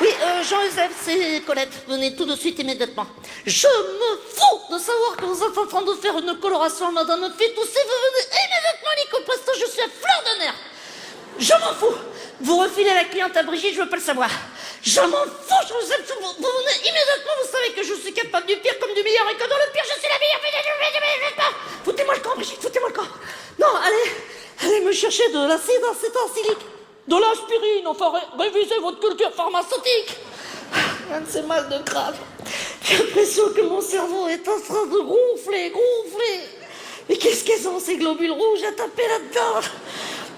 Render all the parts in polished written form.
Oui, Jean-Joseph, c'est Colette. Venez tout de suite, immédiatement. Je me fous de savoir que vous êtes en train de faire une coloration à Madame Fitoussi. Vous venez immédiatement, Nico Presto, je suis à fleur de nerfs. Je m'en fous. Vous refilez la cliente à Brigitte, je veux pas le savoir. Je m'en fous, Jean-Joseph, vous venez immédiatement, vous savez que je suis capable du pire comme du meilleur et que dans le pire, je suis la meilleure. Foutez-moi le camp, Brigitte, foutez-moi le camp. Non, allez me chercher de l'acide acétylsilique. De l'aspirine, enfin, révisez votre culture pharmaceutique. C'est mal de crâne. J'ai l'impression que mon cerveau est en train de gonfler. Mais qu'est-ce qu'ils ont, ces globules rouges à taper là-dedans?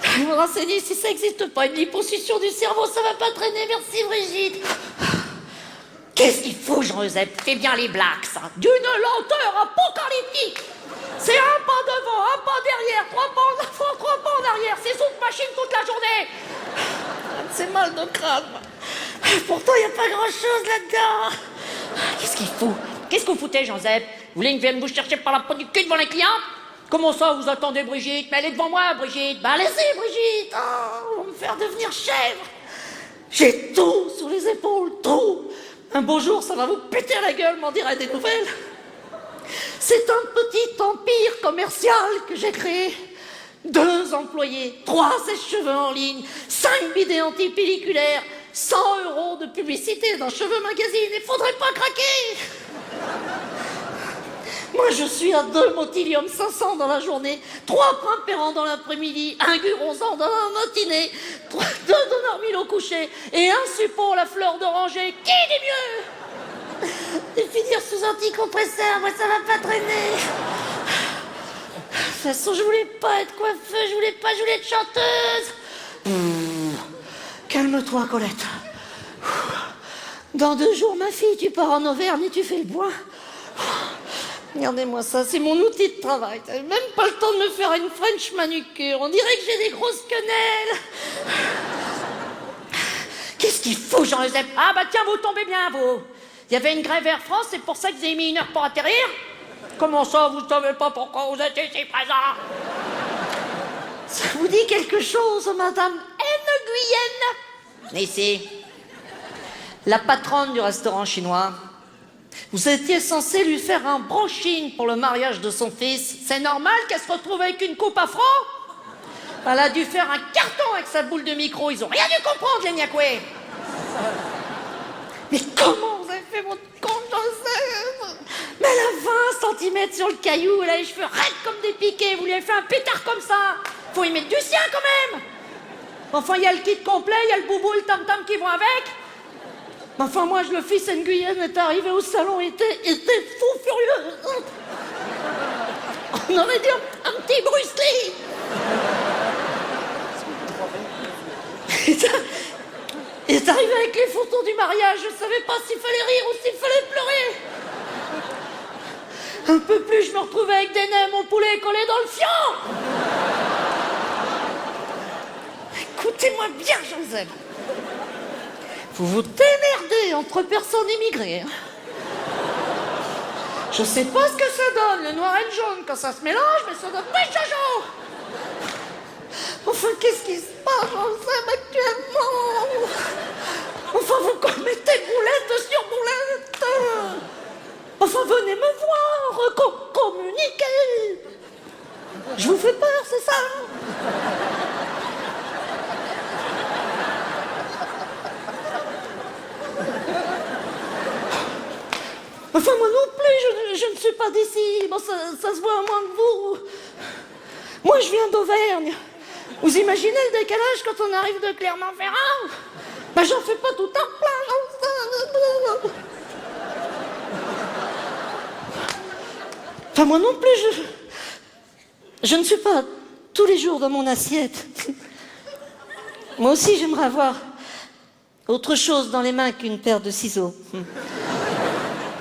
Je me renseigner si ça n'existe pas. Une liposuction du cerveau, ça va pas traîner. Merci, Brigitte. Qu'est-ce qu'il faut, Jean-Joseph? Fais bien les blagues, ça. D'une lenteur apocalyptique. C'est un pas devant, un pas derrière, 3 pas en avant, 3 pas en arrière. C'est sous machine toute la journée. C'est mal de crâne. Pourtant, il n'y a pas grand-chose là-dedans. Qu'est-ce qu'il faut? Qu'est-ce que vous foutez, Jean-Joseph? Vous voulez que je vienne vous chercher par la peau du cul devant les clients? Comment ça, vous attendez Brigitte? Mais elle est devant moi, Brigitte. Bah, laissez, Brigitte. Oh, on va me faire devenir chèvre. J'ai tout sur les épaules, tout. Un beau jour, ça va vous péter à la gueule, m'en dirait des nouvelles. C'est un petit empire commercial que j'ai créé. 2 employés, 3 sèche-cheveux en ligne, 5 bidets antipelliculaires, 100 € de publicité dans Cheveux Magazine. Il faudrait pas craquer. Moi, je suis à 2 Motilium 500 dans la journée, 3 Primpéran dans l'après-midi, 1 Guronzan dans la matinée, 2 Donormil au coucher et 1 Support la fleur d'oranger. Qui dit mieux? Et finir sous anticompresseur, moi, ça va pas traîner. De toute façon, je voulais pas être coiffeuse, je voulais être chanteuse. Calme-toi, Colette. Dans 2 jours, ma fille, tu pars en Auvergne et tu fais le bois. Regardez-moi ça, c'est mon outil de travail. T'as même pas le temps de me faire une French manucure. On dirait que j'ai des grosses quenelles. Qu'est-ce qu'il faut, Jean-Joseph? Ah bah tiens, vous tombez bien, vous. Il y avait une grève Air France, c'est pour ça que vous avez mis 1 heure pour atterrir? Comment ça, vous savez pas pourquoi vous êtes ici présent? Ça vous dit quelque chose, Madame Nguyen? Mais si. La patronne du restaurant chinois. Vous étiez censé lui faire un brushing pour le mariage de son fils. C'est normal qu'elle se retrouve avec une coupe afro? Elle a dû faire un carton avec sa boule de micro. Ils ont rien dû comprendre, les Niakoué. Mais comment vous avez fait votre compte, Joseph? Mais elle a 20 cm sur le caillou, elle a les cheveux raides comme des piquets. Vous lui avez fait un pétard comme ça. Faut y mettre du sien, quand même. Enfin, il y a le kit complet, il y a le boubou et le tam-tam qui vont avec. Enfin, moi, le fils Nguyen est arrivé au salon, était fou furieux. On aurait dit un petit Bruce Lee. Il est arrivé avec les photos du mariage, je savais pas s'il fallait rire ou s'il fallait pleurer. Un peu plus, je me retrouvais avec des nems, mon poulet collé dans le fion. Écoutez-moi bien, Joseph. Vous vous démerdez entre personnes immigrées. Je sais pas ce que ça donne, le noir et le jaune, quand ça se mélange, mais ça donne pas Jojo. Enfin, qu'est-ce qui se passe, Joseph, actuellement? Enfin, vous commettez boulette sur boulette. Enfin, venez me voir, communiquer. Je vous fais peur, c'est ça? Enfin, moi non plus, je ne suis pas d'ici. Bon, ça se voit moins que vous. Moi, je viens d'Auvergne. Vous imaginez le décalage quand on arrive de Clermont-Ferrand? Ben, j'en fais pas tout un plein. Enfin, moi non plus, je ne suis pas tous les jours dans mon assiette. Moi aussi, j'aimerais avoir autre chose dans les mains qu'une paire de ciseaux.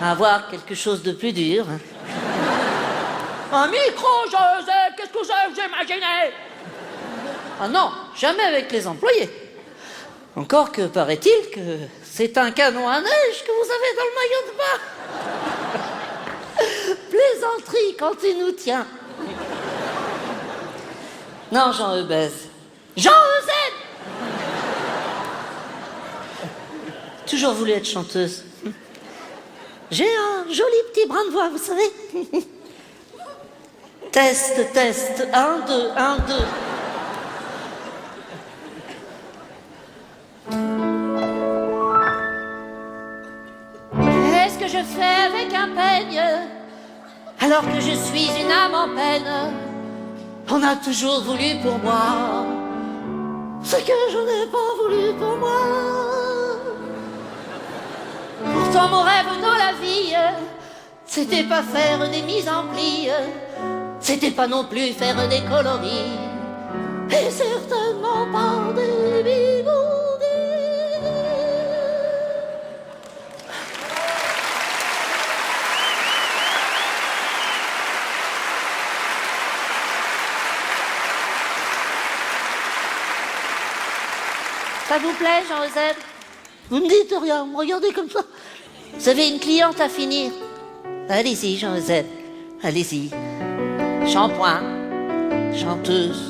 Avoir quelque chose de plus dur. Un micro, Joseph, qu'est-ce que vous imaginez? Ah non, jamais avec les employés. Encore que paraît-il que c'est un canon à neige que vous avez dans le maillot de bain. Plaisanterie quand il nous tient. Non, Jean-Eubèze. Jean-Eusèbe! toujours voulu être chanteuse. J'ai un joli petit brin de voix, vous savez. Test, test, 1, 2, 1, 2. Qu'est-ce que je fais avec un peigne alors que je suis une âme en peine? On a toujours voulu pour moi ce que je n'ai pas voulu pour moi. Pourtant mon rêve dans la vie, c'était pas faire des mises en pli, c'était pas non plus faire des coloris, et certainement pas des bigoudis. Ça vous plaît, Jean-Eusèbe? Vous ne dites rien, vous me regardez comme ça. Vous avez une cliente à finir. Allez-y, Jean-Eusèbe, allez-y. Shampoing, chanteuse.